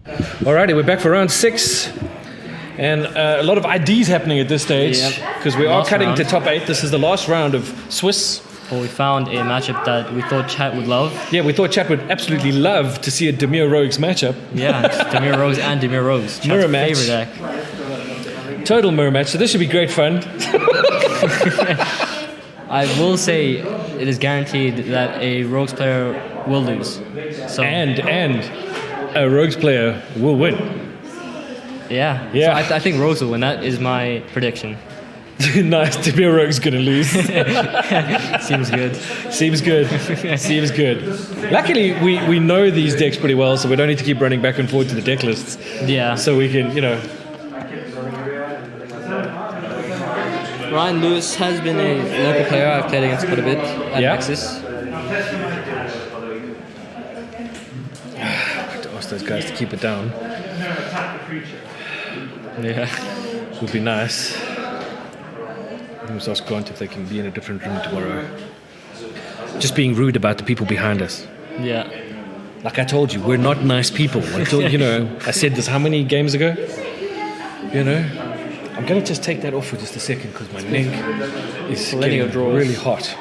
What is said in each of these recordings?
Alrighty, we're back for round 6. And a lot of IDs happening at this stage. Because we are cutting to top 8. This is the last round of Swiss. Well, we found a matchup that we thought chat would love. Yeah, we thought chat would absolutely love to see a Dimir Rogues matchup. Yeah, it's Dimir Rogues and Dimir Rogues. Chat's Mirror match. favorite deck. Total mirror match, so this should be great fun. I will say it is guaranteed that a Rogues player will lose. So And a Rogues player will win. yeah. Yeah. So I think Rogues will win. That is my prediction. Nice, Dimir Rogues going to lose. Seems good. Seems good. Seems good. Luckily, we know these decks pretty well, so we don't need to keep running back and forth to the deck lists. Yeah. So we can, Ryan Lewis has been a local player I've played against quite a bit at Nexus. I have to ask those guys to keep it down. Yeah. Would be nice. I must ask Grant if they can be in a different room tomorrow. Just being rude about the people behind us. Yeah. Like I told you, we're not nice people. Until, I said this how many games ago? I'm going to just take that off for just a second because my neck is getting really hot.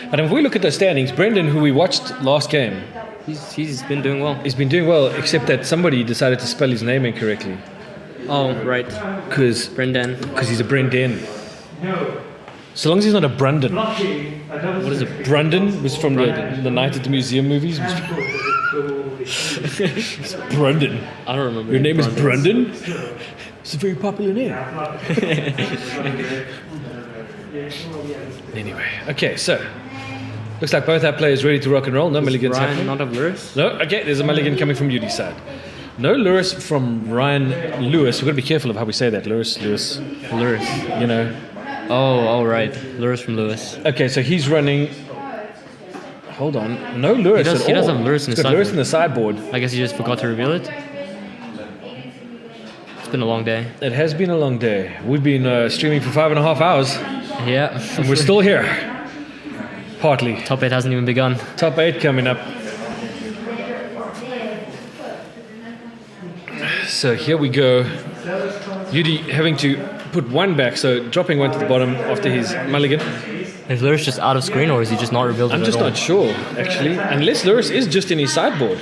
But if we look at the standings, Brendan, who we watched last game, He's been doing well. he's been doing well, except that somebody decided to spell his name incorrectly. Oh, right. Because Brendan. he's a Brendan. So long as he's not a Brandon. What is it? Brandon was from the Night at the Museum movies. It's Brandon. I don't remember. Your name is Brandon? It's a very popular name. Anyway, okay, so looks like both our players ready to rock and roll. No mulligans Ryan happening. not have Lewis? No, okay, there's a mulligan coming from Yudhi's side. No Lewis from Ryan Lewis. We've got to be careful of how we say that. Lewis. Lewis. Oh, right. Lewis from Lewis. Okay, so he's running. Hold on. No Lewis at all. He does have Lewis in He's his got Lewis sideboard. in the sideboard. I guess he just forgot to reveal it. It's been a long day. It has been a long day. We've been streaming for 5.5 hours. Yeah. And we're still here. Partly. Top 8 hasn't even begun. Top 8 coming up. So here we go. Yudhi having to put one back, so dropping one to the bottom after his mulligan. Is Lewis just out of screen or is he just not revealed it I'm just at all? not sure, actually. Unless Lewis is just in his sideboard.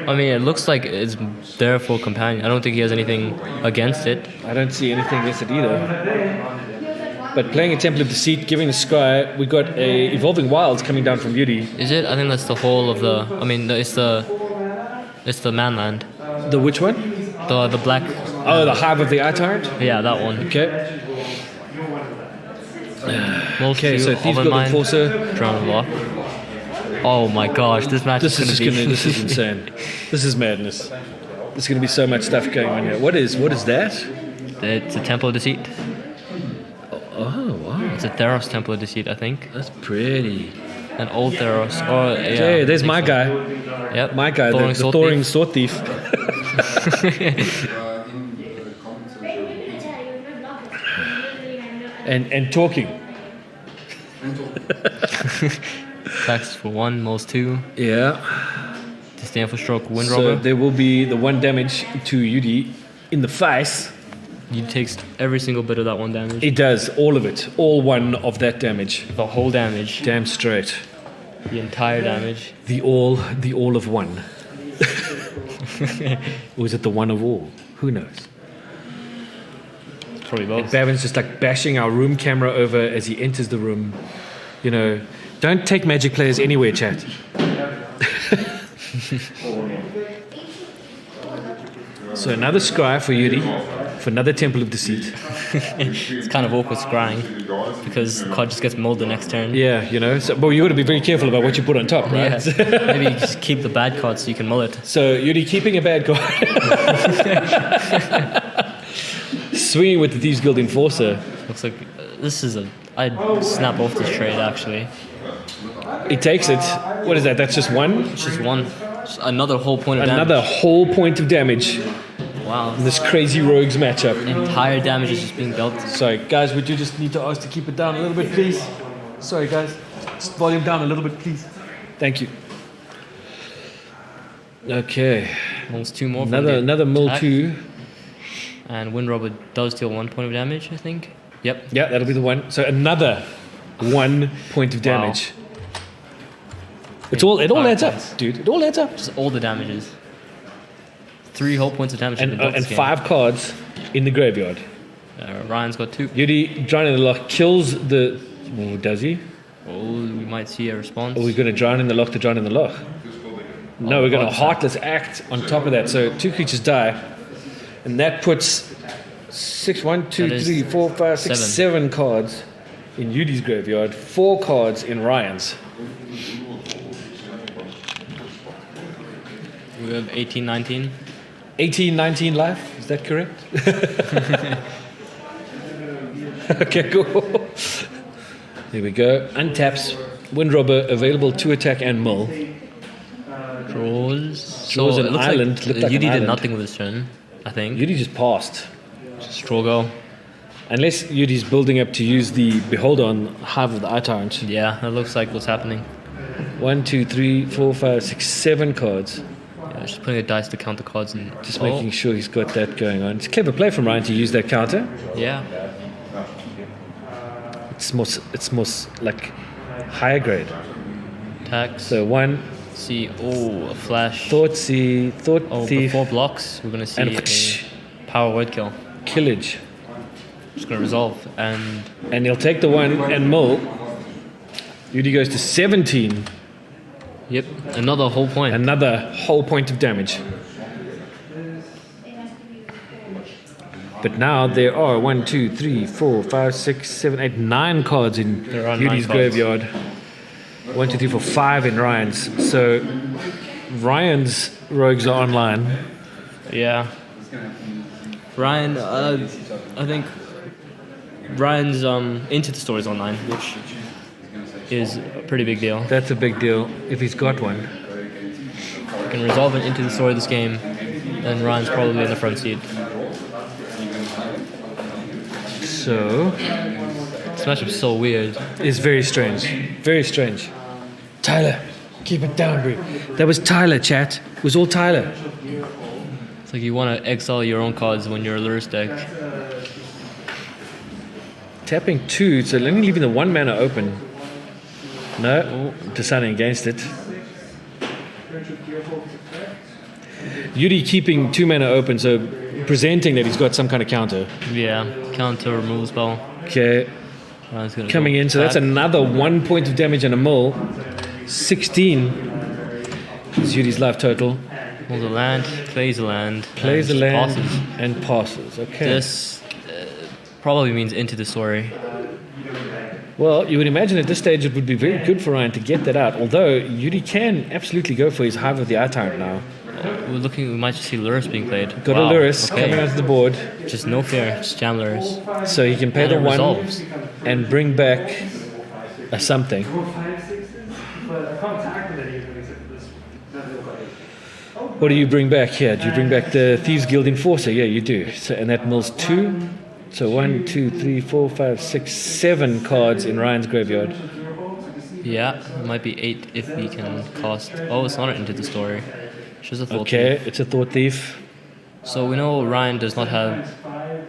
I mean, it looks like it's there for companion. I don't think he has anything against it. I don't see anything against it either. But playing a Temple of Deceit, giving the Sky, we got a Evolving Wilds coming down from Yudhi. Is it? I think that's the whole of the... I mean, it's the Manland. The which one? The black... Oh, the Hive of the Eye Tyrant? Yeah, that one. Okay. Okay, so Thieves Guild Enforcer. Drown Block. Oh my gosh, this match This is insane. This is madness. There's going to be so much stuff going on here. What is that? It's a Temple of Deceit. Oh, wow. It's a Theros Temple of Deceit, I think. That's pretty. An old Theros. Oh, yeah. Okay, there's my guy. Yep. My guy, the Thoring Sword Thief. and talking. Attacks for 1, moles 2. Yeah. Disdainful Stroke, Wind So Robber. there will be the 1 damage to Yudhi in the face. He takes every single bit of that 1 damage. It does, all of it. All 1 of that damage. The whole damage. Damn straight. The entire damage. The all of 1. Or is it the 1 of all? Who knows? It's probably both. Bavin's just like bashing our room camera over as he enters the room. Don't take Magic players anywhere, chat. So another Sky for Yudhi, for another Temple of Deceit. It's kind of awkward scrying because the card just gets mulled the next turn. Yeah, but you got to be very careful about what you put on top, right? Yeah. Maybe you just keep the bad card so you can mull it. So Yudhi keeping a bad card. Swinging with the Thieves Guild Enforcer. Looks like this is I'd snap off this trade actually. He takes it. What is that? That's just 1? It's just 1. Just another whole point of Another damage. whole point of damage Wow. in this crazy Rogues matchup. Entire damage is just being dealt. Sorry, guys, would you just need to ask to keep it down a little bit, please? Sorry, guys. Just volume down a little bit, please. Thank you. Okay. Almost 2 more. From Another mill attack. 2. And Wind Robber does deal 1 point of damage, I think. Yep. Yeah, that'll be the one. So another 1 point of Wow. damage. It all 5 adds points. up, dude. It all adds up. Just all the damages. 3 whole points of damage. And, have been dealt and this game. 5 cards in the graveyard. Ryan's got 2. Yudhi, Drown in the Loch, kills the... Oh, does he? Oh, we might see a response. Or we're going to Drown in the Loch to Drown in the Loch? No, we're going to Heartless Heartless Act on top of that. So 2 creatures die. And that puts 1, 2, That is 3, 4, 5, 6, 7. 7 cards in Yudhi's graveyard. 4 cards in Ryan's. We have 18, 19. 18, 19 life, is that correct? Okay, cool. There we go. Untaps. Wind Robber available to attack and mill. Draws. Draws So an it looks island, Like looked like Yudhi an did island. nothing with his turn, I think. Yudhi just passed. Straw go. Unless Yudhi's building up to use the Beholder on Hive of the Eye Tyrant. Yeah, that looks like what's happening. 1, 2, 3, 4, 5, 6, 7 cards. Yeah, just putting a dice to count the cards and Just making sure he's got that going on. It's a clever play from Ryan to use that counter. Yeah. It's more like higher grade. Attacks. So 1, See, a flash. Thought Thief, Before blocks, we're going to see and a power word kill. Killage. Just going to resolve. And And he'll take the 1 and mill. Yudhi goes to 17. yep, another whole point. Another whole point of damage. But now there are 1, 2, 3, 4, 5, 6, 7, 8, 9 cards in There are 9 Yudhi's cards. graveyard. 1, 2, 3, 4, 5 in Ryan's. So Ryan's rogues are online. Yeah. Ryan, I think Ryan's Into the Stories online, which is a pretty big deal. That's a big deal if he's got one. You can resolve it into the story of this game, and Ryan's probably in the front seat. So This matchup's so weird. it's very strange. Very strange. Tyler, keep it down, bro. That was Tyler, chat. It was all Tyler. It's like you want to exile your own cards when you're a Lurus deck. Tapping 2, so only leaving the 1 mana open. No, deciding against it. Yudhi keeping 2 mana open, so presenting that he's got some kind of counter. Yeah, counter removal spell. Okay, Ryan's gonna coming go in, so that's back. another 1 point of damage and a mill. 16 is Yudhi's life total. Pulls a land, plays a land, Plays a and land passes. and passes. Okay. This probably means Into the Story. Well, you would imagine at this stage it would be very good for Ryan to get that out. Although Yudhi can absolutely go for his Hive of the Eye Tyrant now. We might just see Lurus being played. Got Wow, a Lurus okay. coming onto the board, Just no fear, just jam Lurus. so he can pay And the it 1 resolves. and bring back a something. What do you bring back here? Do you bring back the Thieves Guild Enforcer? Yeah, you do. So, and that mills 2. So 1, 2, 3, 4, 5, 6, 7 cards in Ryan's graveyard. Yeah, it might be 8 if we can cost. Oh, it's not Into the Story. It's just a thought. Okay, it's a Thought Thief. So we know Ryan does not have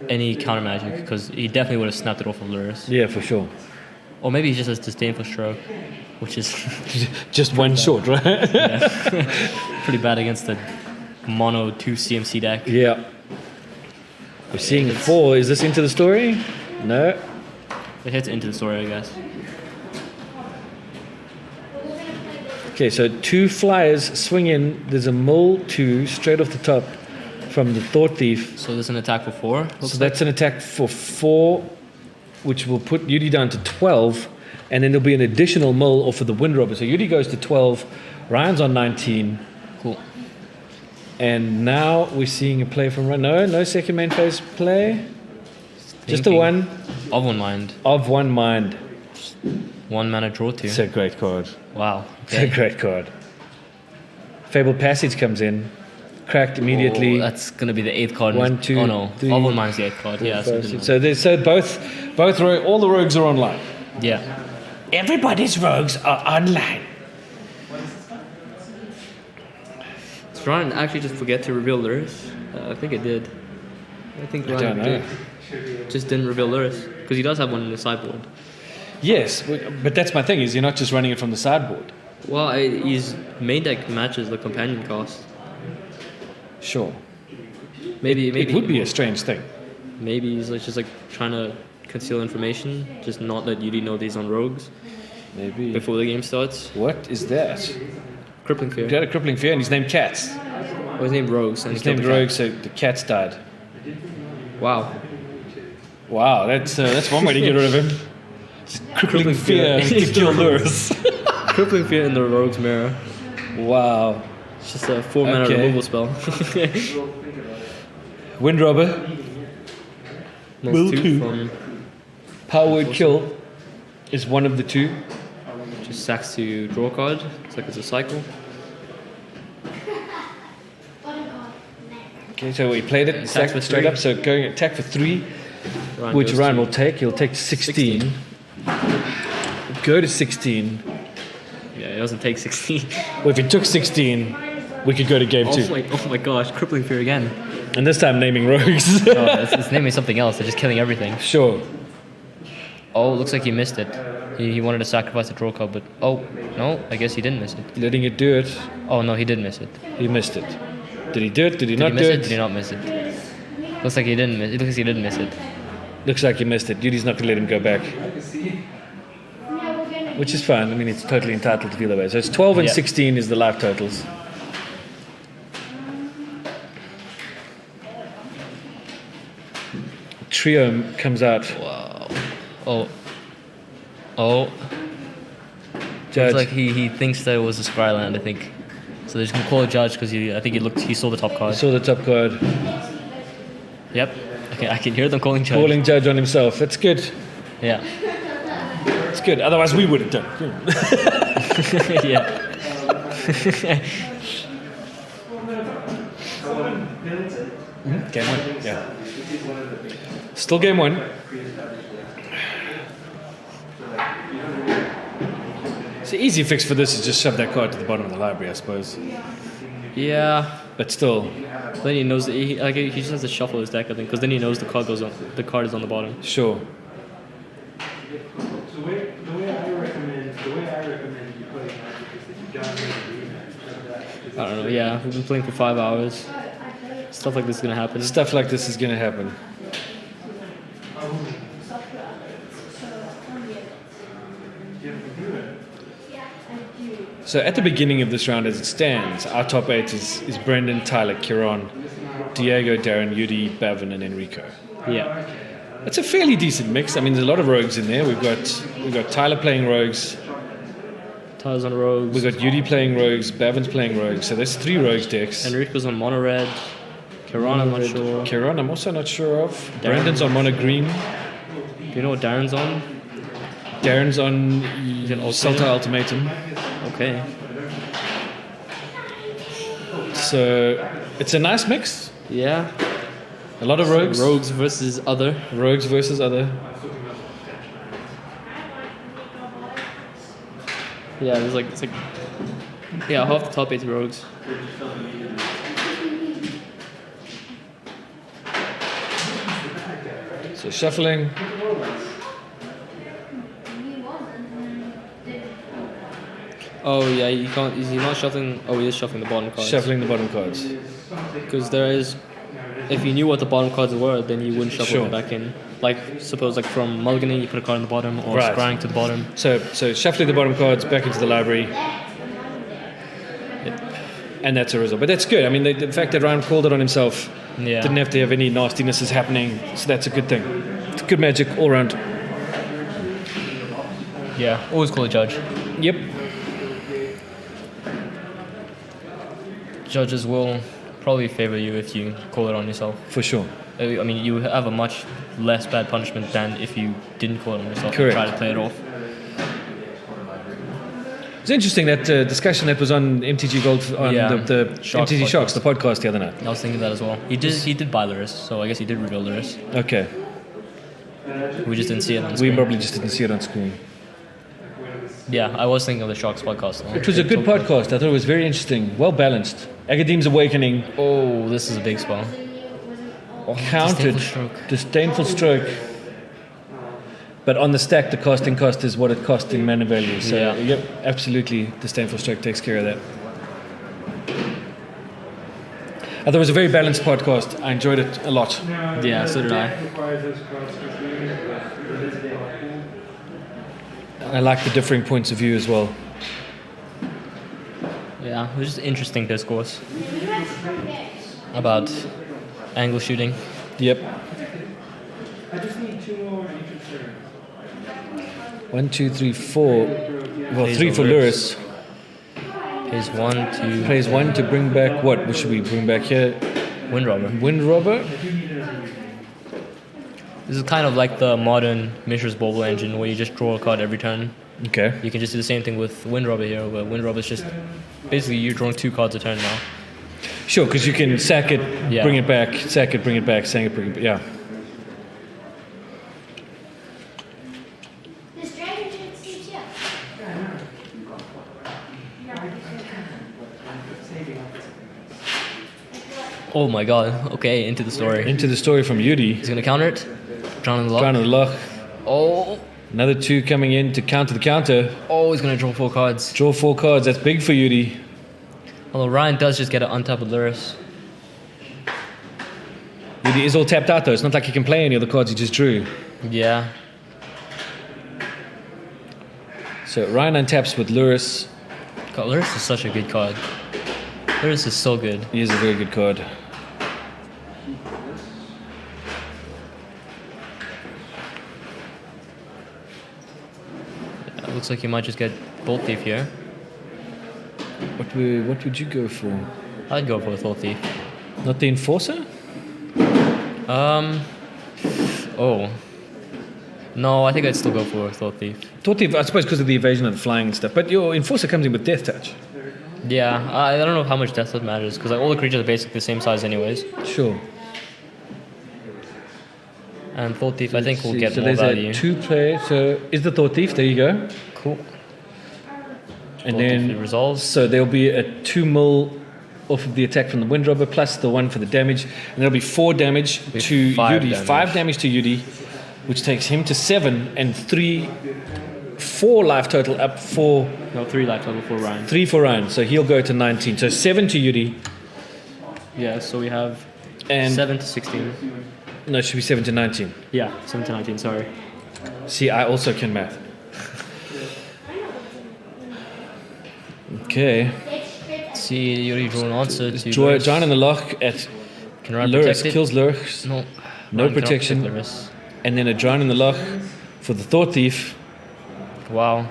any counter magic because he definitely would have snapped it off of Lurus. Yeah, for sure. Or maybe he just has Disdainful Stroke, which is Just 1 short, right? pretty bad against the mono 2 CMC deck. Yeah. We're seeing 4. Is this Into the Story? No. It hits Into the Story, I guess. Okay, so 2 flyers swing in. There's a mill 2 straight off the top from the Thought Thief. So there's an attack for 4. So that's an attack for 4, which will put Yudhi down to 12, and then there'll be an additional mill off of the Wind Robber. So Yudhi goes to 12, Ryan's on 19, Cool. and now we're seeing a play from Ryan. No second main phase play. Just the Thinking 1 Of One Mind. of 1 mind. 1 mana draw 2. It's a great card. Wow. It's a great card. Fabled Passage comes in, cracked immediately. Oh, that's going to be the 8th card. 1, 2, Oh no. 3, Of One Mind's the 8th card. Yeah. Five, six. So all the rogues are online. Yeah. Everybody's rogues are online. It's Did Ryan actually just forget to reveal Lurrus? I think it did. I think I Ryan don't know. just didn't reveal Lurrus because he does have one in the sideboard. Yes, but that's my thing, is you're not just running it from the sideboard. Well, his main deck matches the companion cost. Sure. Maybe It would be a strange thing. Maybe he's like just like trying to conceal information, just not let Yudhi know that he's on Rogues Maybe. before the game starts. What is that? Crippling Fear. He had a crippling fear and he's named Cats. Oh, his name Rogues. And He's he killed named the cat. Rogue, so the cats died. Wow. Wow, that's one way to get rid of him. Crippling fear to kill Lurrus. Crippling Fear in the Rogue's Mirror. Wow. It's just a 4-mana Okay. removal spell. Wind Robber, Will Will 2 two. from Power Word Kill is one of the two. just sacks to draw a card. It's like it's a cycle. Okay, so he played it, Attacks sacked for it straight 3. up, so going attack for 3, Ryan which goes Ryan to will take. He'll take 16. Go to 16. Yeah, he doesn't take 16. Well, if he took 16, we could go to game 2. Oh my gosh, Crippling Fear again. And this time naming rogues. No, it's naming something else. They're just killing everything. Sure. Oh, looks like he missed it. He wanted to sacrifice a draw card, but oh no, I guess he didn't miss it. Letting it do it. Oh no, he did miss it. He missed it. Did he do it? Did he Did not he miss do it? it? Did he not miss it? Looks like he didn't miss. It looks like he didn't miss it. Looks like he missed it. Yudhi's not going to let him go back. Which is fine. I mean, it's totally entitled to feel that way. So it's 12 and Yeah. 16 is the life totals. Trio comes out. Wow. Oh. Oh. Judge. It's like he thinks that it was a Scryland, I think. So they're just gonna call a judge because I think he saw the top card. Saw the top card. Yep. Okay, I can hear them calling judge. Calling judge on himself. That's good. Yeah. It's good. Otherwise, we would have done. Yeah. Game 1. Yeah. Still game 1. So easy fix for this is just shove that card to the bottom of the library, I suppose. Yeah. But still, Then he knows that he just has to shuffle his deck, I think, because then he knows the card is on the bottom. sure. The way I recommend you play Magic is that you don't need a rematch. I don't know. Yeah, we've been playing for 5 hours. Stuff like this is gonna happen. Stuff like this is going to happen. So at the beginning of this round, as it stands, our top 8 is Brendan, Tyler, Kieran, Diego, Darren, Yudhi, Bavin, and Enrico. Yeah. It's a fairly decent mix. I mean, there's a lot of rogues in there. We've got Tyler playing rogues. Tyler's on rogues. We've got Yudhi playing rogues. Bavin's playing rogues. So there's 3 rogues decks. Enrico's on mono red. Kiran, I'm not sure. Kieran, I'm also not sure of. Brendan's on mono green. Do you know what Darren's on? Darren's on an Salta Ultimatum. Okay. So it's a nice mix. Yeah. A lot of rogues. Rogues versus other. Rogues versus other. Yeah, it's like yeah, half the top 8's rogues. So shuffling. Oh yeah, you can't. Is he not shuffling? Oh, he is shuffling the bottom cards. Shuffling the bottom cards. Because there is. If you knew what the bottom cards were, then you wouldn't shuffle Sure. them back in. Like suppose like from mulliganing, you put a card on the bottom, or Right. scrying to the bottom. So shuffling the bottom cards back into the library. And that's a result. But that's good. I mean, the fact that Ryan called it on himself, Yeah. didn't have to have any nastinesses happening, so that's a good thing. It's good magic all around. Yeah. Always call a judge. Yep. Judges will probably favor you if you call it on yourself. For sure. I mean, you have a much less bad punishment than if you didn't call it on yourself Correct. and try to play it off. It's interesting that discussion that was on MTG Gold on Yeah. the Sharks MTG podcast. Sharks, the podcast the other night. I was thinking that as well. He did buy Lurrus, so I guess he did reveal Lurrus. Okay. We just didn't see it on We screen. probably just didn't see it on screen. Yeah, I was thinking of the Sharks podcast. It was a good podcast. I thought it was very interesting, well balanced, Agadeem's Awakening. Oh, this is a big spell. Counted. Disdainful Stroke. But on the stack, the casting cost is what it cost in mana value. So, Yeah. yep, absolutely, Disdainful Stroke takes care of that. I thought it was a very balanced podcast. I enjoyed it a lot. Yeah, so did I. I like the differing points of view as well. Yeah, it was just interesting discourse about angle shooting. Yep. I just need 2 more ancient servants. 1, 2, 3, 4. Well, Plays 3 for Luris. Luris. Pays 1 to Plays 1 to bring back what? What should we bring back here? Wind Robber. Wind Robber? This is kind of like the modern Mishra's Bauble engine where you just draw a card every turn. Okay. You can just do the same thing with Wind Robber here, where Wind Robber is just basically you're drawing 2 cards a turn now. Sure, because you can sack it, Yeah. bring it back, sack it, bring it back, sack it, bring it back. Yeah. This dragon should see you. Oh my god. Okay, into the story. Into the story from Yudhi. He's gonna counter it. Drown in the Loch. Down to the loch. Oh. Another 2 coming in to counter the counter. Oh, he's gonna draw 4 cards. Draw 4 cards. That's big for Yudhi. Although Ryan does just get it on top of Luris. Yudhi is all tapped out though. It's not like he can play any of the cards he just drew. Yeah. So Ryan untaps with Luris. God, Luris is such a good card. Luris is so good. He is a very good card. It looks like you might just get Bolt Thief here. What would you go for? I'd go for a Bolt Thief. Not the Enforcer? Oh. No, I think I'd still go for a Thought Thief. Thought Thief, I suppose because of the evasion and the flying and stuff. But your Enforcer comes in with Death Touch. Yeah, I don't know how much Death Touch matters, because like, all the creatures are basically the same size anyways. Sure. And Thought Thief, I think, will See, get so more there's value. a 2-player. So is the Thought Thief? There you go. Cool. And Thought Thief then resolves. so there'll be a 2 mil off of the attack from the Wind Robber plus the 1 for the damage, and there'll be 4 damage With to 5 Yudhi. damage. 5 damage to Yudhi, which takes him to 7 and 4 life total up 4. No, 3 life total for Ryan. 3 for Ryan, so he'll go to 19. So 7 to Yudhi, Yeah, so we have and 7 to 16. no, it should be 7 to 19. Yeah, 7 to 19, sorry. See, I also can math. Okay. See, you already drew an answer to Draw Luris. John in the lock at Can Ryan Luris, protect it? kills Luris, No. No Ryan cannot protection. protect Luris. and then a John in the lock for the Thought Thief, Wow.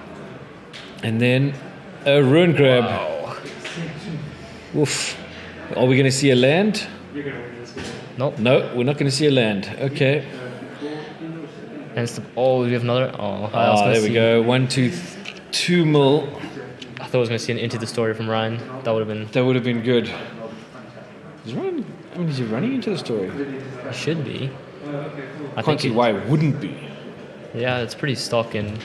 and then a Ruin Grab. Wow. Oof. Are we going to see a land? Nope. No, we're not going to see a land. Okay. And it's the, oh, we have another. Oh, I was gonna There we see- go. 1, 2, 2 mil. I thought I was going to see an Into the Story from Ryan. That would have been. That would have been good. Is Ryan? I mean, is he running into the story? It should be. I Can't see it- why it wouldn't be. Yeah, it's pretty stock in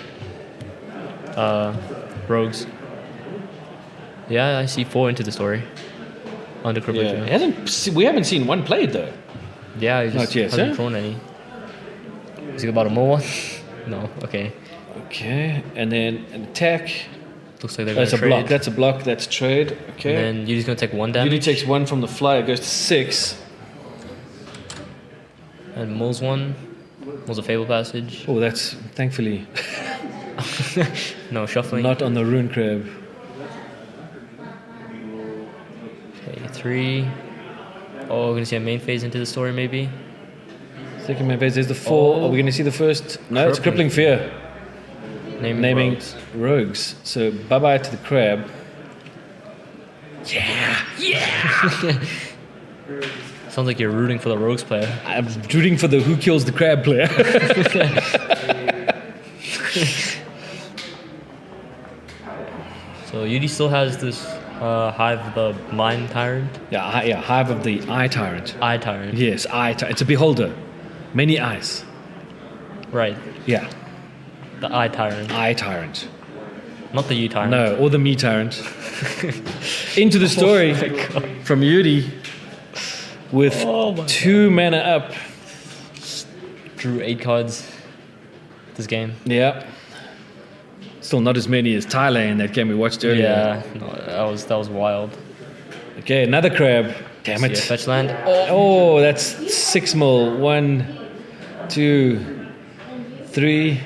Rogues. Yeah, I see 4 Into the Story. Under Yeah. Crippler. It hasn't. We haven't seen one played though. Yeah, he just Not yet, hasn't huh? drawn any. Is he about a more one? No, okay. Okay, and then an attack. Looks like they're going That's to a trade. block. That's a block. That's trade. Okay. And then Yudi's going to take 1 Yudhi damage. takes 1 from the flyer, goes to 6. And Mulls 1. Mulls a Fable Passage. Oh, that's thankfully No, shuffling. not on the Ruin Crab. Okay, 3. Oh, we're going to see a main phase Into the Story maybe. Second main phase, there's the 4. Oh. Are we going to see the first? No, it's Crippling. Crippling Fear. Naming Rogues. rogues. So bye bye to the crab. Sounds like you're rooting for the Rogues player. I'm rooting for the who kills the crab player. So Yudi still has this Hive of the Mind Tyrant. yeah, Hive of the Eye Tyrant. Eye Tyrant. Yes, Eye Tyrant. It's a beholder. Many eyes. Right. Yeah, The Eye Tyrant. Eye Tyrant. Not the U Tyrant. No, or the Me Tyrant. Into the story. Oh my God. from Yudhi with 2 mana up. Drew 8 cards this game. Yeah. Still not as many as Tyler in that game we watched earlier. Yeah, no, that was wild. Okay, another crab. Damn See it. a fetch land. Oh, that's 6 mil. 1, 2, 3.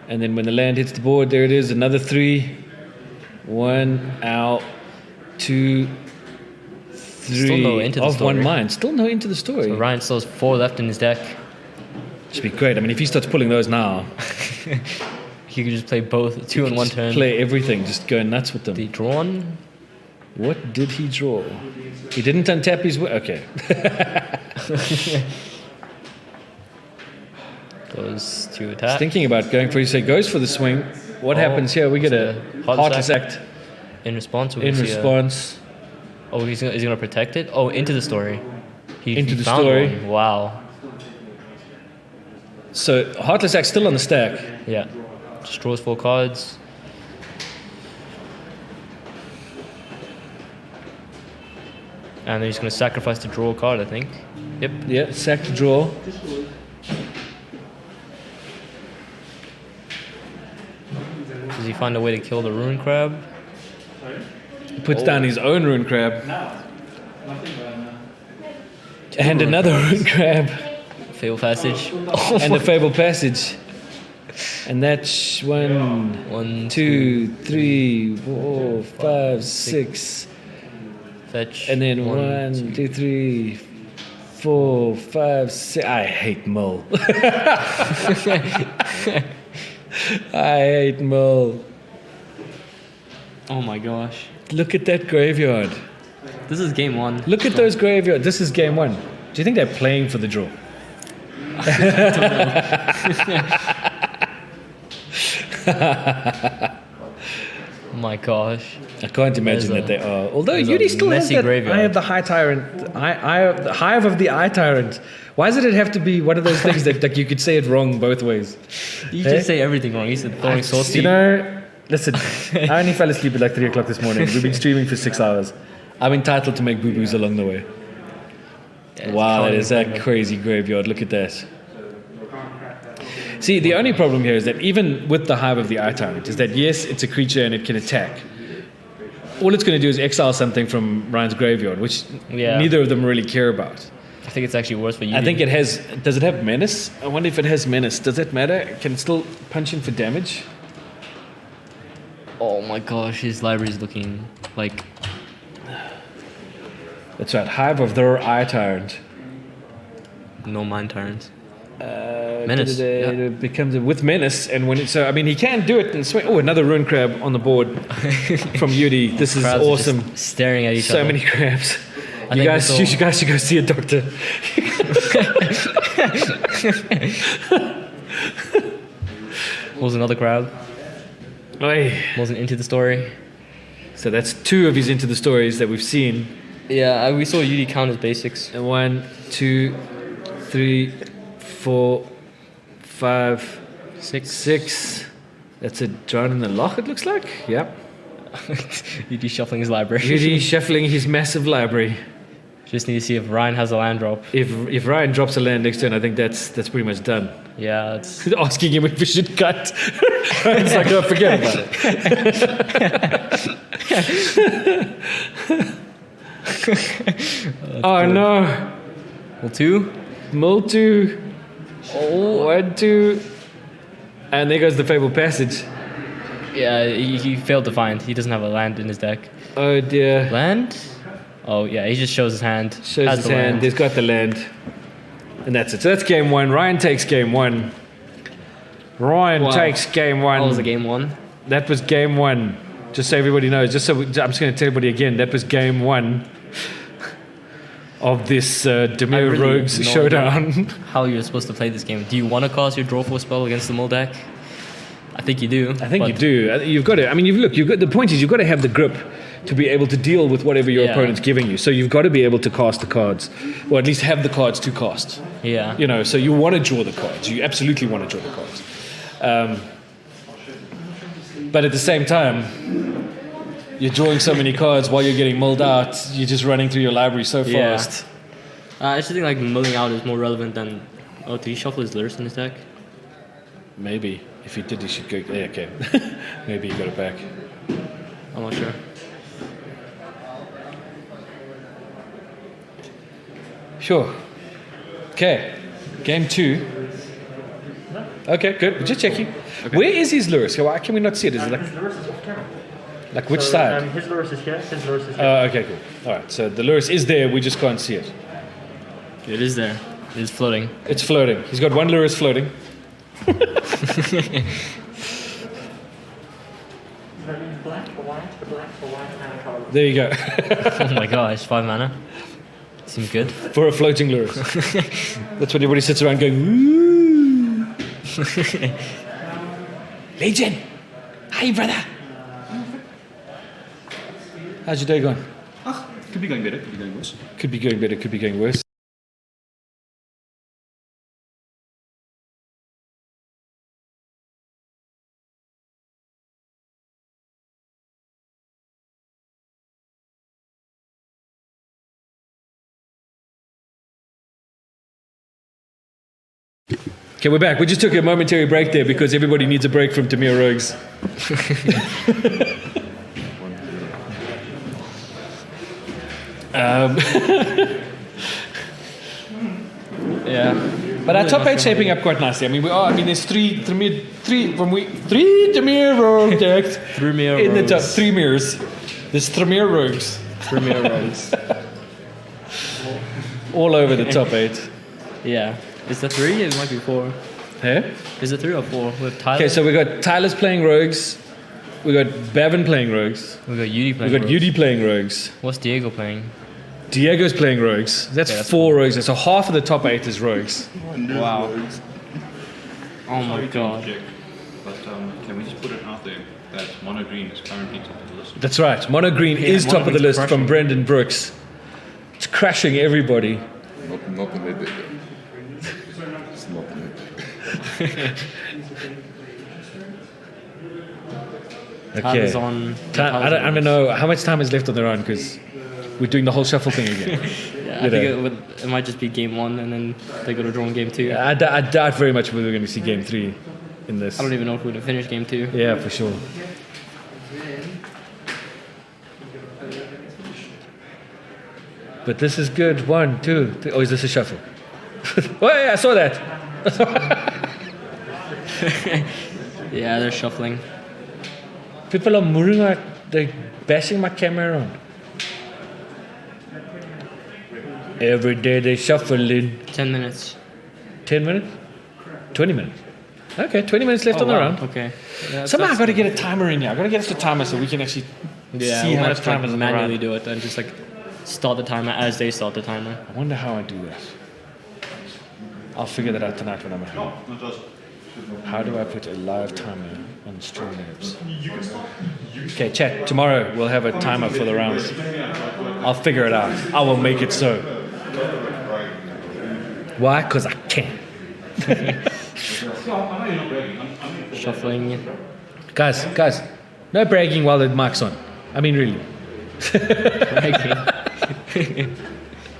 And then when the land hits the board, there it is, another 3. 1 out, 2, 3. Still no into the of story. 1 mine. Still no into the story. So Ryan still has 4 left in his deck. Should be great. I mean, if he starts pulling those now, He could just play both 2 in one just turn. play everything, just go nuts with them. The drawn. What did he draw? He didn't untap his... Okay. Goes to He's attack. thinking about going for... He say goes for the swing. What happens here? We get a Heartless Act In response, we're in gonna see response. he's gonna protect it. Oh, into the story. Into the found story. one. Wow. So Heartless Act still on the stack. Yeah. Just draws 4 cards. And then he's gonna sacrifice to draw a card, I think. Yep. Yeah, sack to draw. Does he find a way to kill the Ruin Crab? He puts down his own Rune Crab. Nothing right now. And another Rune Crab. Fail Passage. And the Fable Passage. And that's 1, 1, 2, 3, 4, 5, 6. Fetch. And then 1, 1, 2, 3, 4, 5, 6. I hate Mull. I hate Mull. Oh my gosh. Look at that graveyard. This is game 1. Look at those graveyards. This is game 1. Do you think they're playing for the draw? Oh my gosh. I can't imagine that There's they are. Although there's a Yudhi still has messy that graveyard. Eye of the High Tyrant, the Hive of the Eye Tyrant. Why does it have to be one of those things that like, you could say it wrong both ways? You Hey? just say everything wrong. You said throwing sauce. You know, listen, I only fell asleep at like 3 o'clock this morning. We've been streaming for 6 hours. I'm entitled to make boo-boos along the way. Wow, that is a crazy graveyard. Look at that. See, the only problem here is that even with the Hive of the Eye Tyrant, is that yes, it's a creature and it can attack. All it's going to do is exile something from Ryan's graveyard, which neither of them really care about. I think it's actually worse for you. I think it has... Does it have Menace? I wonder if it has Menace. Does that matter? Can it still punch in for damage? Oh my gosh, his library is looking like... That's right, Hive of the Eye Tyrant. No mind turns. Menace. It becomes with Menace, and when it's... So, I mean, he can do it and swing... Oh, another Rune Crab on the board from Yudhi. This is Crabs are awesome. just staring at each other. So many crabs. I You think guys, this you guys should go see a doctor. Was another crowd. Oi. Wasn't into the story. So that's 2 of his Into the Stories that we've seen. Yeah, we saw Yudhi count his basics. And 1, 2, 3, 4, 5, 6. That's a Drown in the Loch, it looks like. Yep. Yudhi shuffling his library. Yudhi shuffling his massive library. Just need to see if Ryan has a land drop. If Ryan drops a land next turn, I think that's pretty much done. Yeah, it's... Asking him if we should cut. Ryan's like, oh, forget about it. Oh no. Well, 2. Mill 2. Oh, 1, 2. And there goes the Fable Passage. Yeah, he failed to find. He doesn't have a land in his deck. Oh dear. Land? Oh yeah, he just shows his hand. Shows Has his the hand. land. He's got the land. And that's it. So that's game 1. Ryan takes game 1. Ryan takes game 1. That was a game 1. That was game 1. Just so everybody knows. I'm just going to tell everybody again. That was game 1 of this Dimir Rogues no showdown. idea how you're supposed to play this game. Do you want to cast your draw 4 spell against the Mull deck? I think you do. I think you do. You've got to. I mean, you've got the point is you've got to have the grip to be able to deal with whatever your opponent's giving you. So you've got to be able to cast the cards, or at least have the cards to cast. Yeah. You know, so you want to draw the cards. You absolutely want to draw the cards. But at the same time, You're drawing so many cards while you're getting mulled out. You're just running through your library so Yeah. fast. I actually think like milling out is more relevant than. Oh, did he shuffle his lures in his deck? Maybe. If he did, he should go. Yeah, okay. Maybe he got it back. I'm not sure. Sure. Okay. Game 2. Okay, good. We're just checking. Okay. Where is his lures? Why can we not see it? Is it like, His lures is off camera. like which side? His lures is here. His lures is here. Okay, cool. All right. So the lures is there. We just can't see it. It is there. It is floating. It's floating. He's got one lures floating. That means black for white, and color. There you go. Oh my gosh, 5 mana. Seems good. For a floating lures. That's when everybody sits around going, "Woo!" Legion! Hi, brother! How's your day going? Could be going better, could be going worse. Could be going better, could be going worse. Okay, we're back. We just took a momentary break there because everybody needs a break from Dimir Rogues. Yeah. But our top 8 shaping up quite nicely. I mean, there's three Dimir Rogue decks Dimir in the top. Rogues. 3 mirrors. There's Dimir Rogues Dimir Rogues. all over the top 8. Yeah. Is there 3? It might be 4. Hey? Is it 3 or 4? With Tyler? Okay, so we got Tyler's playing Rogues. We got Bavin playing Rogues. we got Yudhi We playing. got Rogues. Yudhi playing Rogues. What's Diego playing? Diego's playing Rogues. That's, Okay, that's 4 Rogues. So half of the top 8 is Rogues. Wow. Oh my god. Jack. But can we just put it out there that mono green is currently top of the list? That's right. Mono Green Yeah, is Mono top of the Green's list from crushing. Brendan Brooks. It's crashing everybody. Not the net deck. It's not the net deck. Tyler's on. I don't know how much time is left on the run because we're doing the whole shuffle thing again. Yeah, I think it might just be game 1 and then they got to draw in game 2. I doubt very much whether we're going to see game 3 in this. I don't even know if we're going to finish game 2. Yeah, for sure. But this is good. 1, 2, 3. Oh, is this a shuffle? Oh, yeah, I saw that. Yeah, they're shuffling. People are moving they're bashing my camera around. Every day they shuffle in 10 minutes. 10 minutes? 20 minutes. Okay, 20 minutes left on the round. Okay. Yeah, Somehow I've got to get a timer in here. I've got to get us a timer so we can actually yeah, see we how might much have to time is on the manually round. do it and just like start the timer as they start the timer. I wonder how I do that. I'll figure that out tonight when I'm at home. How do I put a live timer on stream labs? Okay, chat. Tomorrow we'll have a timer for the rounds. I'll figure it out. I will make it so. Why? Because I can. Shuffling. Guys, no bragging while the mic's on. I mean, really.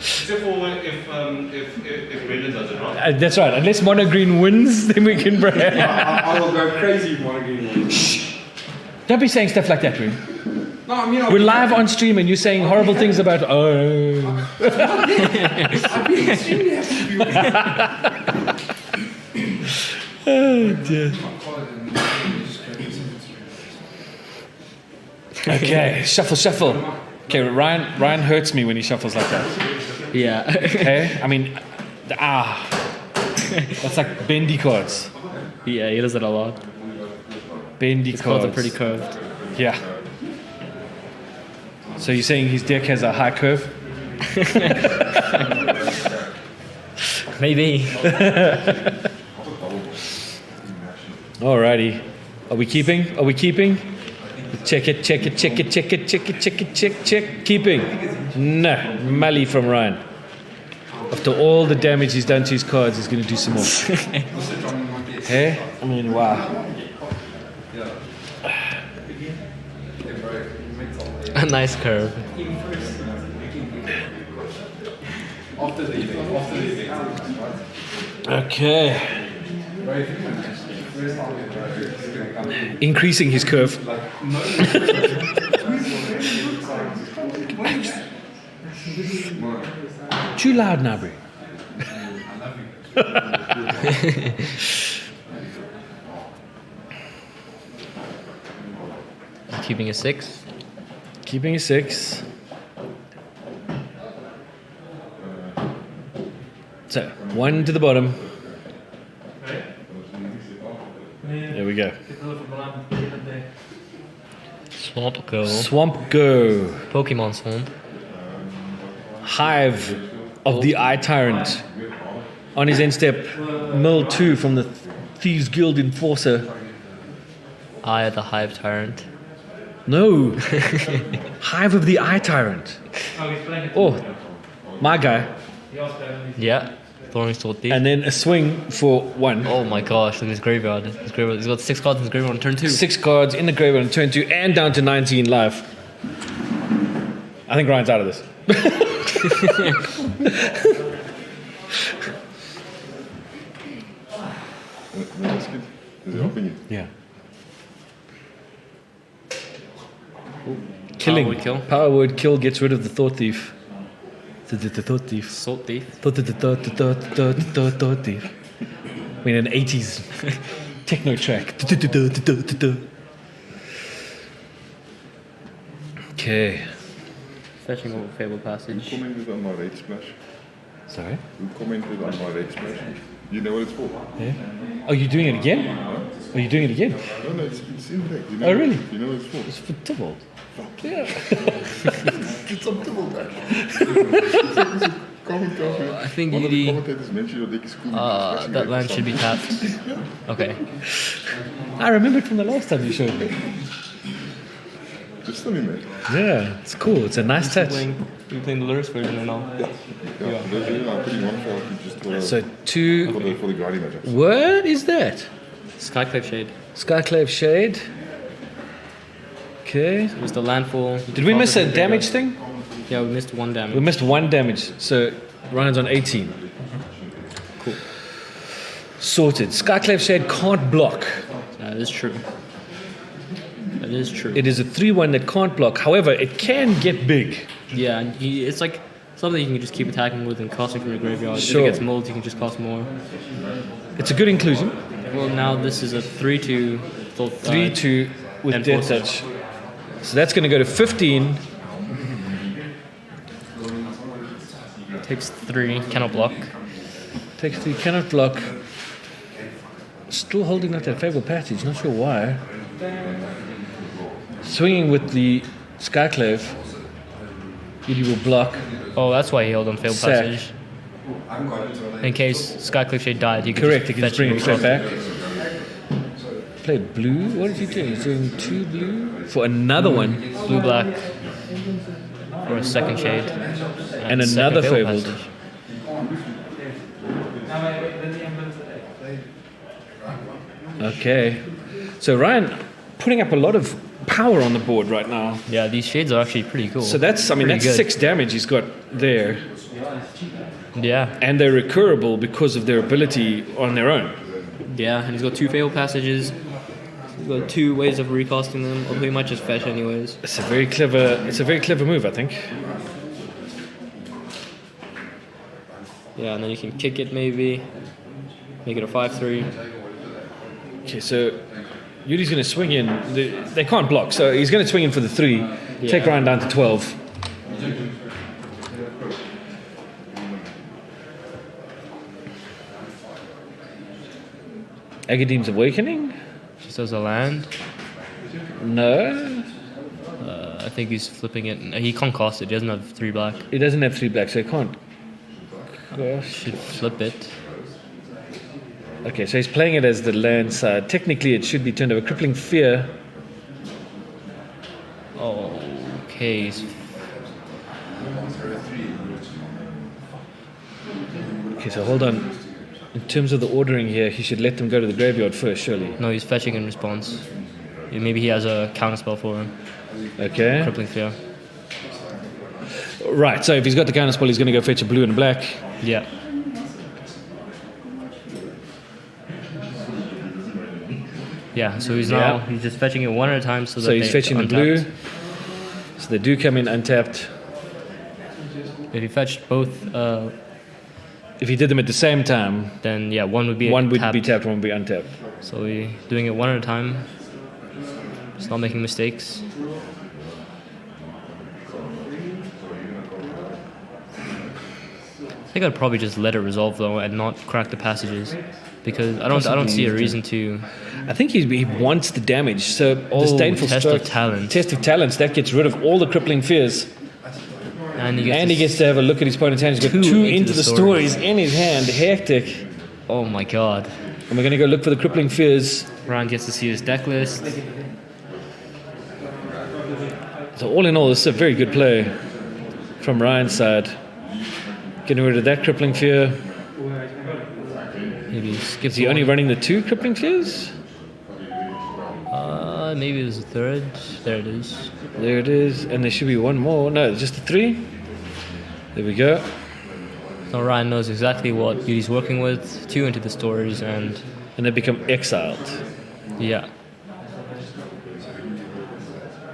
Except for if Brendan does it right. That's right. Unless Mono Green wins, then we can brag. I will go crazy if Mono Green wins. Don't be saying stuff like that, Ruth. No, I mean, We're live on stream and you're saying horrible things about. Oh. I'd be extremely happy. Oh dear. Okay, shuffle. Okay, Ryan hurts me when he shuffles like that. Yeah. Okay, I mean, that's like bendy cards. Yeah, he does it a lot. Bendy His cards. cards are pretty curved. Yeah. So you're saying his deck has a high curve? Maybe. Alrighty. Are we keeping? Check it. Keeping. No. Mali from Ryan. After all the damage he's done to his cards, he's going to do some more. Hey? I mean, wow. A nice curve. Okay. Increasing his curve. Too loud, Nabri. Keeping a 6. Keeping a 6. So, 1 to the bottom. There we go. Swamp go. Swamp Go. Pokemon Swamp. Hive of the Eye Tyrant. On his end step, Mill 2 from the Thieves Guild Enforcer. Eye of the Hive Tyrant. No. Hive of the Eye Tyrant. Oh, my guy. Yeah. Throwing Sword Thief. And then a swing for 1. Oh my gosh, look at his graveyard. He's got 6 cards in his graveyard on turn 2. 6 cards in the graveyard on turn 2 and down to 19 life. I think Ryan's out of this. No, that's good. Is it helping you? Yeah. Killing. Power word kill. Power word kill gets rid of the Thought Thief. The Thought Thief. Sword Thief. Thought Thief. I mean, an 80s techno track. Okay. Fetching over Fable Who Passage. commented on my rate splash? Sorry? Who commented on my rate splash? You know what it's for? Yeah. Oh, you're doing it again? Are you doing it again? No, it's in there. You know, Oh, really? You know what it's for? It's for Tybalt. Yeah. It's up to Comment I think one of the Yudhi, commentators mentioned your deck is cool. that land should be tapped. Okay. I remember it from the last time you showed me. Just still in there. Yeah, it's cool. It's a nice touch. Are you playing the Lurus version or no? Yeah, those are, I'm putting one for just for, So 2. for the guardian matchups. What is that? Skyclave Shade. Skyclave Shade. Okay. It was the landfall. Did we miss a damage thing? Yeah, we missed 1 damage. We missed 1 damage. So Ryan's on 18. Cool. Sorted. Skyclave Shade can't block. That is true. That is true. It is a 3-1 that can't block. However, it can get big. Yeah, and it's like something you can just keep attacking with and casting from your graveyard. Sure. If it gets mold, you can just cast more. It's a good inclusion. Well, now this is a 3-2. 3-2 with and Death 4-6. Touch. So that's going to go to 15. Takes 3, cannot block. Takes 3, cannot block. Still holding up that Fable Passage, not sure why. Swinging with the Skyclave. Yudhi will block. Oh, that's why he held on Failed Sack. Passage. In case Skyclave Shade died, he could Correct, he just can just fetch bring and it straight recast back. Play blue? What is he doing? He's doing 2 blue for another one. Blue black for a second Shade. And second another Failed Fabled. Passage. Okay. So Ryan putting up a lot of power on the board right now. Yeah, these shades are actually pretty cool. So that's Pretty good. 6 damage he's got there. Yeah, And they're recurable because of their ability on their own. yeah, and he's got 2 Failed Passages. He's got 2 ways of recasting them, although he might just fetch anyways. It's a very clever move, I think. Yeah, and then you can kick it maybe, make it a 5-3. Okay, so Yudhi's going to swing in. They can't block, so he's going to swing in for the 3. Take Ryan down to 12. Agadeem's Awakening? Just as a land. No. I think he's flipping it. He can't cast it. He doesn't have 3 black. He doesn't have 3 black, so he can't. Should flip it. Okay, so he's playing it as the land side. Technically, it should be turned over. Crippling Fear. Okay. Okay, so hold on. In terms of the ordering here, he should let them go to the graveyard first, surely. No, he's fetching in response. Maybe he has a counterspell for him. Okay. Crippling Fear. Right, so if he's got the counterspell, he's going to go fetch a blue and a black. Yeah. Yeah, so he's now he's just fetching it one at a time so that So he's fetching the blue. untapped. So they do come in untapped. If he fetched both, If he did them at the same time, then yeah, one would be one would tapped. be tapped, one would be untapped. So we're doing it one at a time. Just not making mistakes. I think I'd probably just let it resolve though and not crack the passages, because I don't see a reason to. I think he wants the damage. So disdainful Test stroke, of Talents. Test of Talents, that gets rid of all the crippling fears. And he And he gets to have a look at his opponent's hand. He's got two into the stories in his hand. Hectic. Oh my god. And we're going to go look for the crippling fears. Ryan gets to see his deck list. So all in all, this is a very good play from Ryan's side. Getting rid of that crippling fear. Maybe skip. Is he only running the 2 crippling fears? Maybe there's a third. There it is. There it is. And there should be one more. No, just the 3. There we go. So Ryan knows exactly what Yudhi's working with. 2 into the stories and And they become exiled. yeah.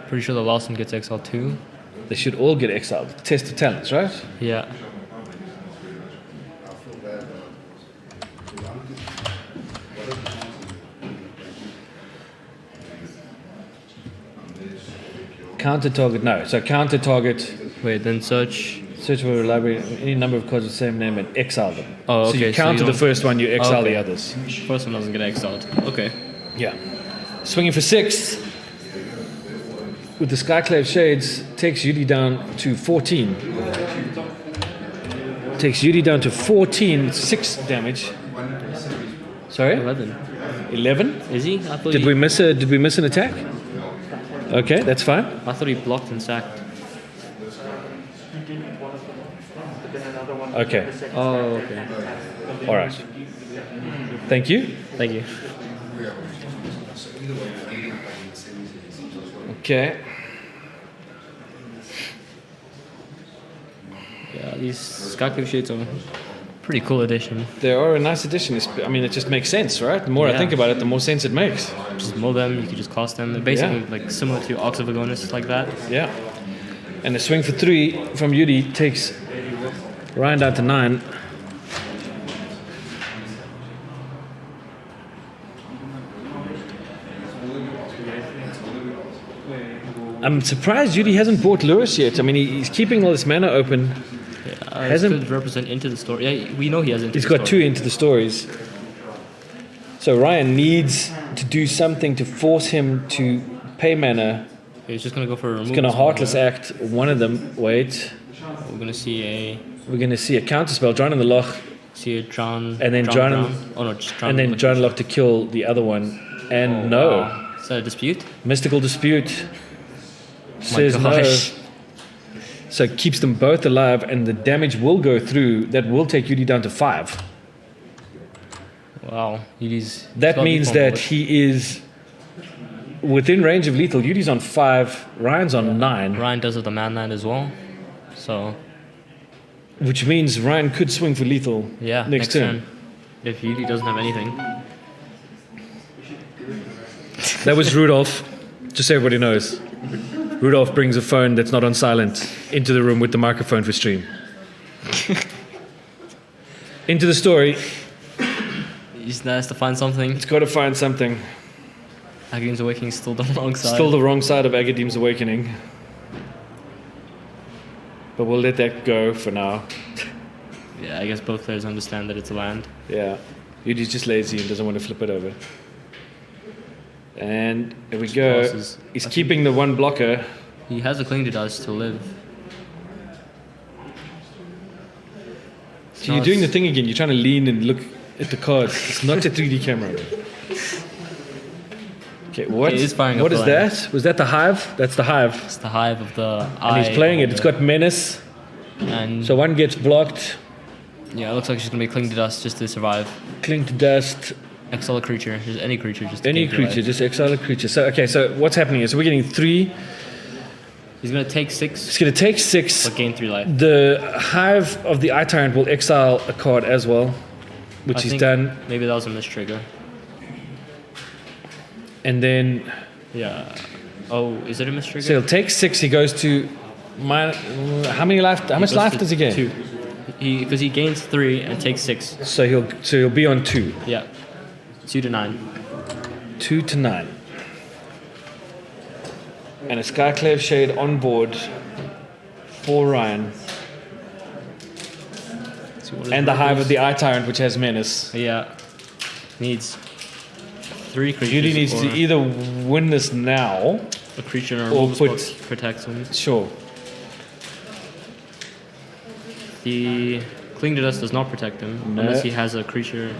Pretty sure the last one gets exiled too. They should all get exiled. Test of Talents, right? Yeah. Counter target, no. So counter target, Wait, then search. search for a library, any number of cards with the same name and exile them. Oh, So okay, you so counter you the don't- first one, you exile Okay. the others. First one doesn't get exiled. Okay. Yeah. Swinging for 6 with the Skyclave Shades takes Yudhi down to 14. Takes Yudhi down to 14 with 6 damage. Sorry? 11. 11? Is he? I thought Did we miss an attack? Okay, that's fine. I thought he blocked and sacked. Okay. Oh, okay. All right. Thank you. Thank you. Okay. Yeah, these Skyclave Shades are pretty cool addition. They are a nice addition. I mean, it just makes sense, right? The more I Yeah. think about it, the more sense it makes. Just mow them, you could just cost them. They're basically like similar to Ox of Agonis, like that. Yeah. And a swing for 3 from Yudhi takes Ryan down to 9. I'm surprised Yudhi hasn't bought Lewis yet. I mean, he's keeping all this mana open. Hasn't- Could represent into the story. Yeah, we know he has into He's the got 2 story. into the stories. So Ryan needs to do something to force him to pay mana. He's just gonna go for a remove. He's going to Heartless Act one of them. Wait. We're gonna see We're going to see a counterspell, Drown in the Loch, a Drown. And then Drown. Drown- Oh no, just Drown. and then Drown in the Loch to kill the other one. And no. Wow. Is that a dispute? Mystical Dispute My says no. gosh. So it keeps them both alive, and the damage will go through. That will take Yudhi down to 5. Wow. Yudhi's. That means that he is within range of lethal. Yudhi's on 5, Ryan's on 9, Ryan does have the manland as well. So which means Ryan could swing for lethal yeah, next turn. If Yudhi doesn't have anything. That was Rudolph, just so everybody knows. Rudolph brings a phone that's not on silent into the room with the microphone for stream. Into the story. He just has to find something. It's got to find something. Agadim's Awakening is still the wrong side. Still the wrong side of Agadim's Awakening. But we'll let that go for now. Yeah, I guess both players understand that it's a land. Yeah. Yudhi's just lazy and doesn't want to flip it over. And here we go. Passes. He's keeping the 1 blocker. He has a Cling to Dust to live. So you're doing the thing again. You're trying to lean and look at the cards. It's not a 3D camera. Okay, what? He is firing What up is the land. that? Was that the Hive? That's the Hive. It's the Hive of the And he's playing it. It's got Menace. And So 1 gets blocked. yeah, it looks like she's gonna be Cling to Dust just to survive. Cling to Dust. Exile a creature, just any creature, just to Any gain your creature, life. just exile a creature. So, okay, so what's happening is we're getting 3. He's gonna take 6, He's going to take 6. but gain 3 life. The Hive of the Eye Tyrant will exile a card as well, which I he's think done. Maybe that was a mistrigger. And then, Yeah. Oh, is it a mistrigger? so he'll take 6. He goes to how many life? How much Goes life to does he gain? 2. Because he gains 3 and takes 6. So he'll be on 2. Yeah. 2 to 9. 2 to 9. And a Skyclave Shade on board for Ryan. So what is And the Hive of Rogues? the Eye Tyrant, which has Menace. Yeah. Needs 3 creatures. Yudhi needs or to either win this now. a creature or or removes put- box protects him. Sure. The Cling to Dust does not protect him No. unless he has a creature.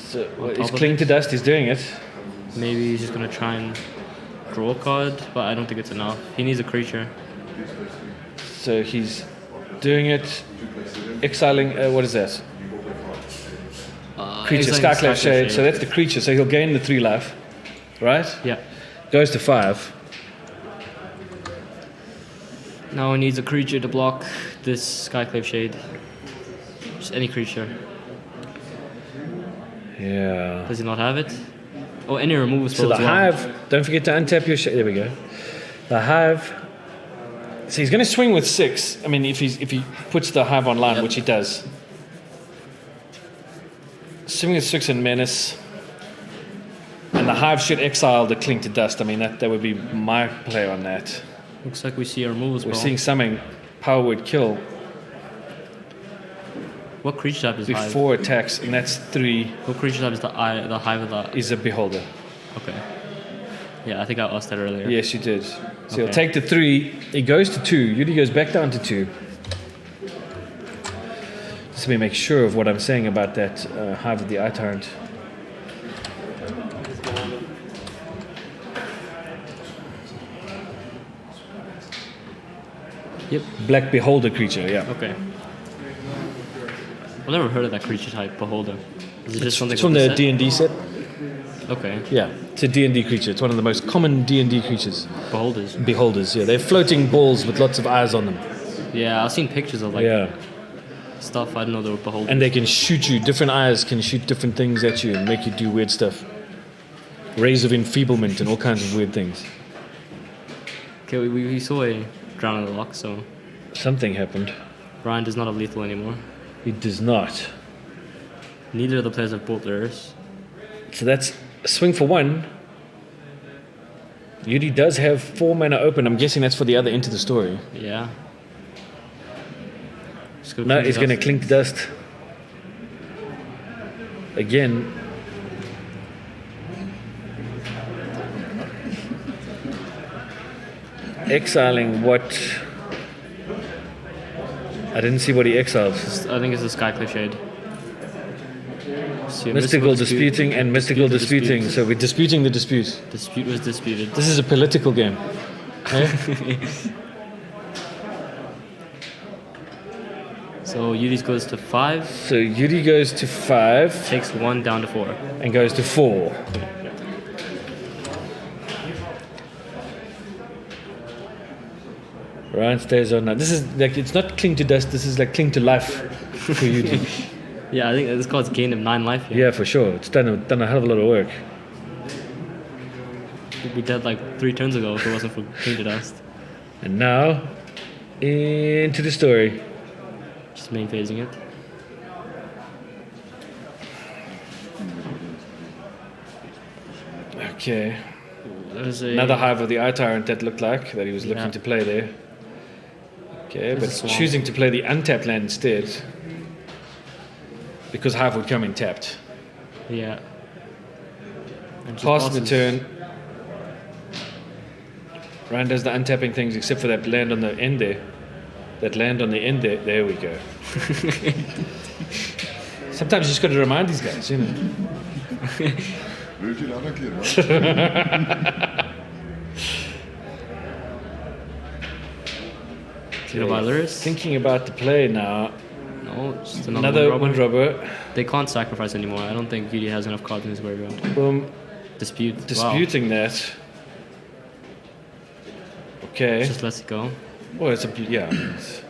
So On he's top of Cling it? to Dust, he's doing it. Maybe he's just gonna try and draw a card, but I don't think it's enough. He needs a creature. So he's doing it. Exiling, what is that? Creature, exiling Skyclave Shade. So Shade. that's the creature. So he'll gain the 3 life. Right? Yeah. Goes to 5. Now he needs a creature to block this Skyclave Shade. Just any creature. Yeah. Does he not have it? Oh, any removal So spell the as well. Hive, don't forget to untap your shade. There we go. The Hive. So he's going to swing with 6. I mean, if he puts the Hive online, Yep. which he does. Swing with 6 and Menace. And the Hive should exile the Cling to Dust. I mean, that would be my play on that. Looks like we see a removal spell. We're seeing something Power Word Kill What creature type is Hive? before attacks, and that's 3 What creature type is the Hive of that? is a Beholder. Okay. Yeah, I think I asked that earlier. Yes, you did. So he'll Okay. take the 3. He goes to 2. Yudhi goes back down to 2. Just let me make sure of what I'm saying about that Hive of the Eye Tyrant. Yep. Black Beholder creature, yeah. Okay. I've never heard of that creature type, Beholder. Is it just something It's from with the set? D&D set. Okay. Yeah, it's a D&D creature. It's one of the most common D&D creatures. Beholders. Beholders, yeah. They're floating balls with lots of eyes on them. Yeah, I've seen pictures of like Yeah. stuff. I didn't know they were beholders. And they can shoot you. Different eyes can shoot different things at you and make you do weird stuff. Rays of enfeeblement and all kinds of weird things. Okay, we saw a Drown in the Lock, so Something happened. Ryan does not have lethal anymore. It does not. Neither of the players have bolt theirs. So that's a swing for 1. Yudhi does have 4 mana open. I'm guessing that's for the other Into the Story. Yeah. Just go No, Cling to he's going to Dust. Cling to Dust. Again. Exiling what? I didn't see what he exiles. I think it's the Skyclave Shade. So, yeah, Mystical disputing and mystical the disputing. dispute. So we're disputing the dispute. Dispute was disputed. This is a political game. Eh? So Yudhi's goes to 5, So Yudhi goes to 5 takes 1 down to 4. and goes to 4. Ryan stays on. This is like, it's not Cling to Dust. This is like Cling to Life for Yudhi. Yeah, I think this card's gained him 9 life here. Yeah, for sure. It's done a hell of a lot of work. He'd be dead like 3 turns ago if it wasn't for Cling to Dust. And now, into the story. Just main phasing it. Okay. There's a Another Hive of the Eye Tyrant that looked like that he was looking Yeah. to play there. Okay, There's but a swamp. choosing to play the untapped land instead. Because Hive would come in tapped. Yeah. And just Pass the passes. turn. Ryan does the untapping things except for that land on the end there. That land on the end there. There we go. Sometimes you just got to remind these guys, you know. Will je dan een keer, hoor? Clear by Luris. Thinking about the play now. No, just Another one one rubber. rubber. They can't sacrifice anymore. I don't think Yudhi has enough cards in his graveyard. Boom. Dispute. Wow. Disputing that. Okay. Just lets it go. Well, it's yeah. It's,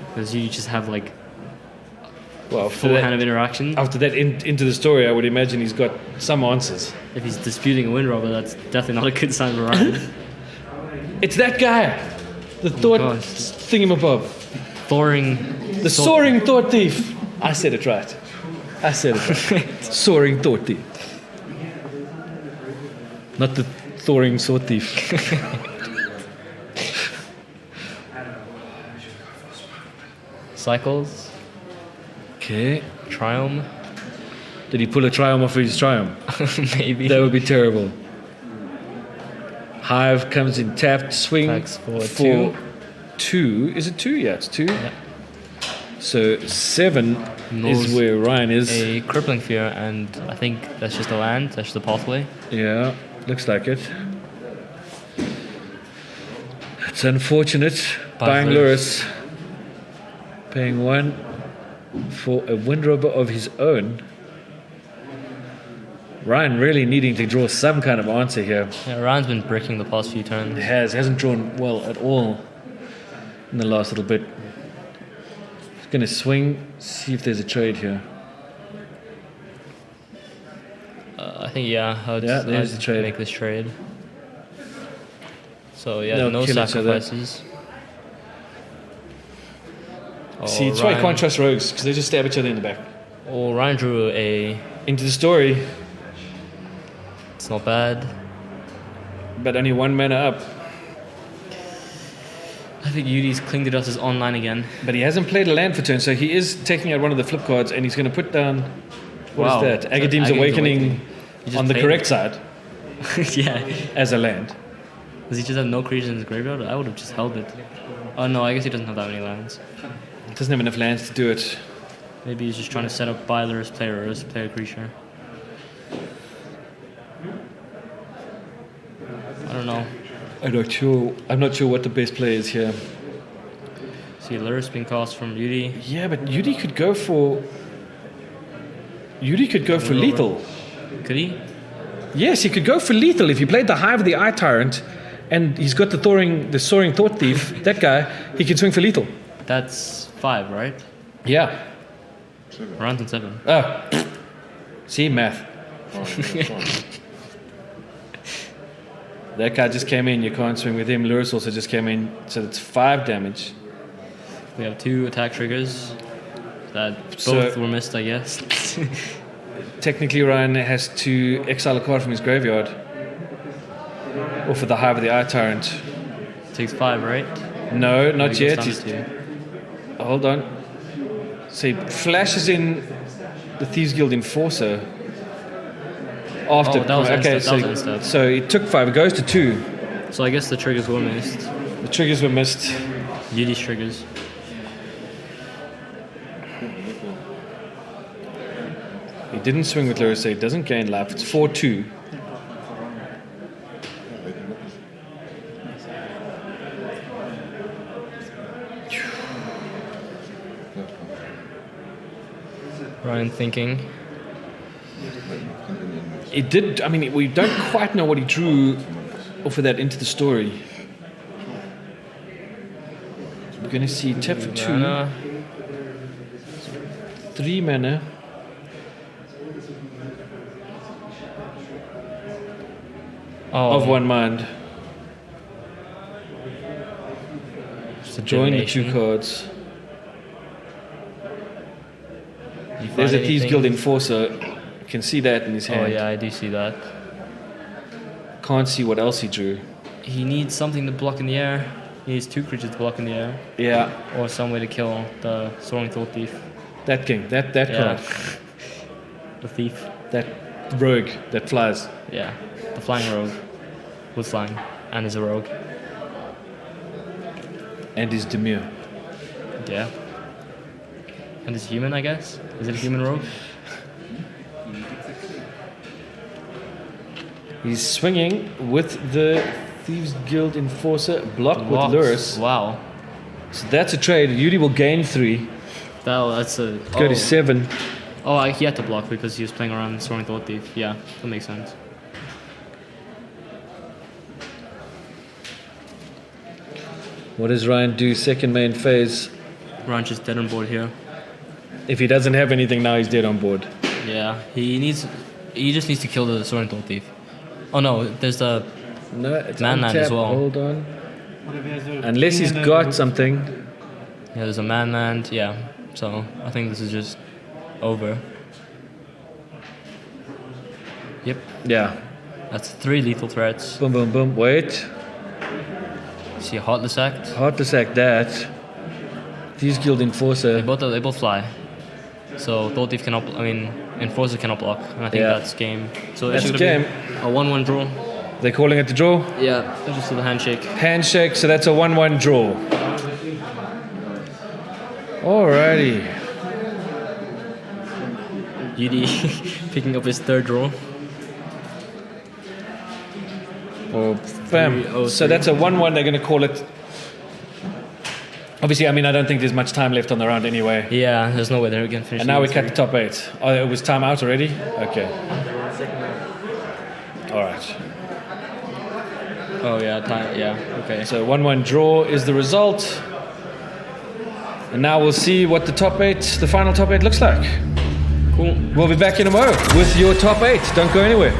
Because you just have like well, full hand of interaction. after that into the story, I would imagine he's got some answers. If he's disputing a wind robber, that's definitely not a good sign for Ryan. It's that guy, the thought gosh. thingamabob, Thoring. the soaring thought thief. I said it right. I said it right. Soaring thought thief, not the thoring sword thief. Cycles. Okay. Triumph. Did he pull a triumph off his triumph? Maybe. That would be terrible. Hive comes in tapped, swing Attacks for two. Is it 2? Yeah, it's 2. Yeah. So 7 Knows is where Ryan is. A crippling fear, and I think that's just a land. That's just a pathway. Yeah, looks like it. It's unfortunate. Buying Luris. Paying 1 for a wind robber of his own. Ryan really needing to draw some kind of answer here. Yeah, Ryan's been bricking the past few turns. He hasn't drawn well at all in the last little bit. He's going to swing, see if there's a trade here. I think I'd there's the trade. make this trade. So yeah, They'll no kill each other. sacrifices. See, it's why you can't trust rogues, because they just stab each other in the back. Oh, Ryan drew a. Into the story, It's not bad. but only 1 mana up. I think Yudhi's clinged to us is online again. But he hasn't played a land for turn, so he is taking out one of the flip cards, and he's going to put down. What is Wow. that? Is that Agadim's Agadim's Awakening Awakening? He just on the played correct it. side Yeah. as a land. Does he just have no creatures in his graveyard? I would have just held it. Oh no, I guess he doesn't have that many lands. Doesn't have enough lands to do it. Maybe he's just trying to set up Byler's player or player creature. I don't know. I'm not sure what the best play is here. See, Luris being cast from Yudhi. Yeah, but Yudhi could go for. Lethal. Could he? Yes, he could go for lethal if he played the Hive of the Eye Tyrant, and he's got the Soaring Thought Thief. That guy, he can swing for lethal. That's 5, right? Yeah. Ryan's on 7. Oh, see math. That guy just came in. You can't swing with him. Luris also just came in, so it's 5 damage. We have 2 attack triggers that So- both were missed, I guess. Technically, Ryan has to exile a card from his graveyard, or for the Hive of the Eye Tyrant. Takes 5, right? No, not Maybe yet. goes He's, down to hold on. So he flashes in the Thieves Guild Enforcer. After, Oh, that was okay, instant, that was instant. so it took 5. It goes to 2. 2. So I guess the triggers were missed. The triggers were missed. Yudhi's triggers. He didn't swing with Luris, so he doesn't gain life. It's 4-2. Ryan thinking. It did. I mean, we don't quite know what he drew off of that into the story. We're going to see tap for 2. Mana. 3 mana. Oh, Of 1 mind. just a Join the 2 divination. cards. You find There's a Thieves anything? Guild Enforcer. You can see that in his Oh hand. yeah, I do see that. Can't see what else he drew. He needs something to block in the air. He needs 2 creatures to block in the air, Yeah, or some way to kill the Soaring Thought Thief. that king. That Yeah. card. The thief. That rogue that flies. Yeah, the flying rogue. With flying, and is a rogue. And his Dimir. Yeah. And is human, I guess. Is it a human rogue? He's swinging with the Thieves Guild Enforcer, blocked with Blocks. Luris. Wow. So that's a trade. Yudhi will gain 3. That's a. Go to 7. Oh, he had to block because he was playing around Soaring Thought Thief. Yeah, that makes sense. What does Ryan do? Second main phase. Ryan's just dead on board here. If he doesn't have anything now, he's dead on board. Yeah, he just needs to kill the Sword and Thought Thief. Oh no, there's the No, it's Man untapped. as well. Hold on. What if he has a Unless king he's and a- got something. yeah, there's a man, yeah. So I think this is just over. Yep, Yeah. that's 3 lethal threats. Boom, boom, boom. Wait. See a Heartless Act. Heartless Act that. These Guild Enforcer. They both fly. So Thought Thief cannot. Enforcer cannot block, and I think Yeah. that's game. So That's it's game. a 1-1 draw. They're calling it the draw. Yeah, just to the handshake. Handshake, so that's a 1-1 draw. Alrighty. Yudhi picking up his 3rd draw. Or bam. 3-0-3. So that's a 1-1. They're going to call it. Obviously, I don't think there's much time left on the round anyway. Yeah, there's no way they're going to finish. And now we the cut the top 8. Oh, it was time out already? Okay. Alright. Oh yeah, time. Yeah, okay. So 1-1 draw is the result. And now we'll see what the top 8, the final top 8 looks like. Cool. We'll be back in a moment with your top 8. Don't go anywhere.